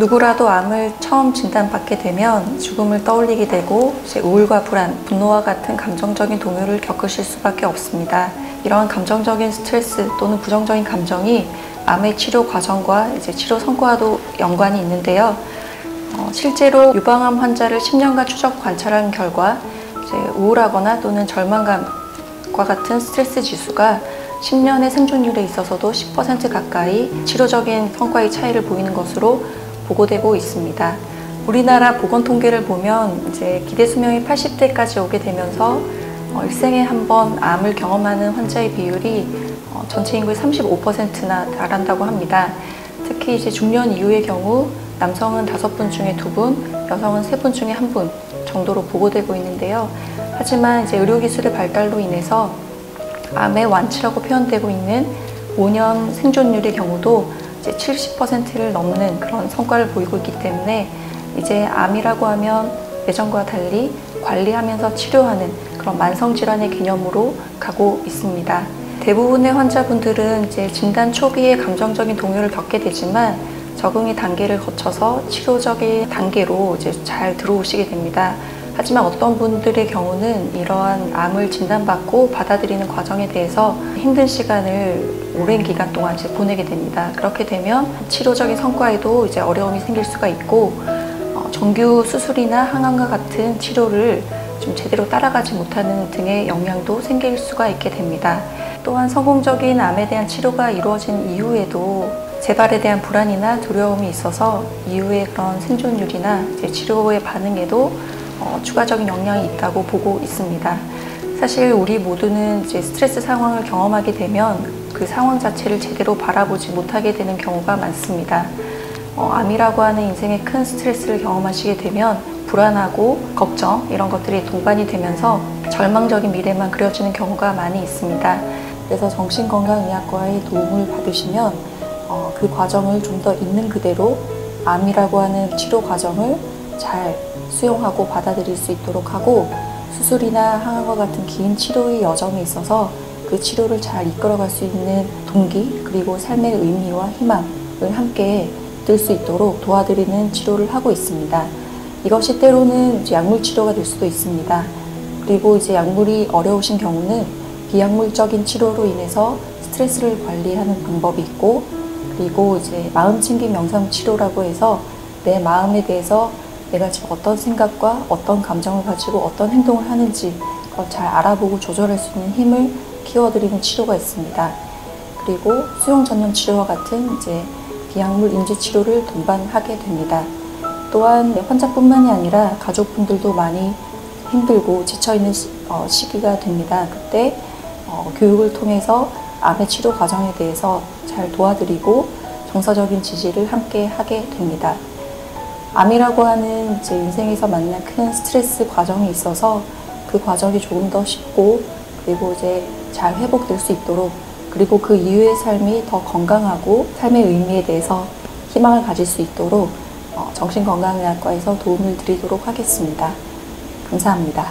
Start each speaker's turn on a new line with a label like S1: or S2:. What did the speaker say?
S1: 누구라도 암을 처음 진단받게 되면 죽음을 떠올리게 되고 이제 우울과 불안, 분노와 같은 감정적인 동요를 겪으실 수밖에 없습니다. 이런 감정적인 스트레스 또는 부정적인 감정이 암의 치료 과정과 이제 치료 성과와도 연관이 있는데요. 실제로 유방암 환자를 10년간 추적 관찰한 결과 이제 우울하거나 또는 절망감과 같은 스트레스 지수가 10년의 생존율에 있어서도 10% 가까이 치료적인 성과의 차이를 보이는 것으로 보고되고 있습니다. 우리나라 보건 통계를 보면 이제 기대 수명이 80대까지 오게 되면서 일생에 한 번 암을 경험하는 환자의 비율이 전체 인구의 35%나 달한다고 합니다. 특히 이제 중년 이후의 경우 남성은 5분 중에 2분, 여성은 3분 중에 1분 정도로 보고되고 있는데요. 하지만 이제 의료기술의 발달로 인해서 암의 완치라고 표현되고 있는 5년 생존율의 경우도 이제 70%를 넘는 그런 성과를 보이고 있기 때문에 이제 암이라고 하면 예전과 달리 관리하면서 치료하는 그런 만성질환의 개념으로 가고 있습니다. 대부분의 환자분들은 이제 진단 초기에 감정적인 동요를 겪게 되지만 적응의 단계를 거쳐서 치료적인 단계로 이제 잘 들어오시게 됩니다. 하지만 어떤 분들의 경우는 이러한 암을 진단받고 받아들이는 과정에 대해서 힘든 시간을 오랜 기간 동안 이제 보내게 됩니다. 그렇게 되면 치료적인 성과에도 이제 어려움이 생길 수가 있고 정규 수술이나 항암과 같은 치료를 좀 제대로 따라가지 못하는 등의 영향도 생길 수가 있게 됩니다. 또한 성공적인 암에 대한 치료가 이루어진 이후에도 재발에 대한 불안이나 두려움이 있어서 이후에 그런 생존율이나 이제 치료의 반응에도 추가적인 영향이 있다고 보고 있습니다. 사실 우리 모두는 이제 스트레스 상황을 경험하게 되면 그 상황 자체를 제대로 바라보지 못하게 되는 경우가 많습니다. 암이라고 하는 인생의 큰 스트레스를 경험하시게 되면 불안하고 걱정 이런 것들이 동반이 되면서 절망적인 미래만 그려지는 경우가 많이 있습니다. 그래서 정신건강의학과의 도움을 받으시면 그 과정을 좀 더 있는 그대로 암이라고 하는 치료 과정을 잘 수용하고 받아들일 수 있도록 하고 수술이나 항암과 같은 긴 치료의 여정에 있어서 그 치료를 잘 이끌어갈 수 있는 동기 그리고 삶의 의미와 희망을 함께 들 수 있도록 도와드리는 치료를 하고 있습니다. 이것이 때로는 이제 약물 치료가 될 수도 있습니다. 그리고 이제 약물이 어려우신 경우는 비약물적인 치료로 인해서 스트레스를 관리하는 방법이 있고 그리고 이제 마음챙김 명상 치료라고 해서 내 마음에 대해서 내가 지금 어떤 생각과 어떤 감정을 가지고 어떤 행동을 하는지 그걸 잘 알아보고 조절할 수 있는 힘을 키워드리는 치료가 있습니다. 그리고 수용 전염 치료와 같은 이제 비약물 인지 치료를 동반하게 됩니다. 또한 환자뿐만이 아니라 가족분들도 많이 힘들고 지쳐있는 시기가 됩니다. 그때 교육을 통해서 암의 치료 과정에 대해서 잘 도와드리고 정서적인 지지를 함께 하게 됩니다. 암이라고 하는 이제 인생에서 만난 큰 스트레스 과정이 있어서 그 과정이 조금 더 쉽고 그리고 이제 잘 회복될 수 있도록 그리고 그 이후의 삶이 더 건강하고 삶의 의미에 대해서 희망을 가질 수 있도록 정신건강의학과에서 도움을 드리도록 하겠습니다. 감사합니다.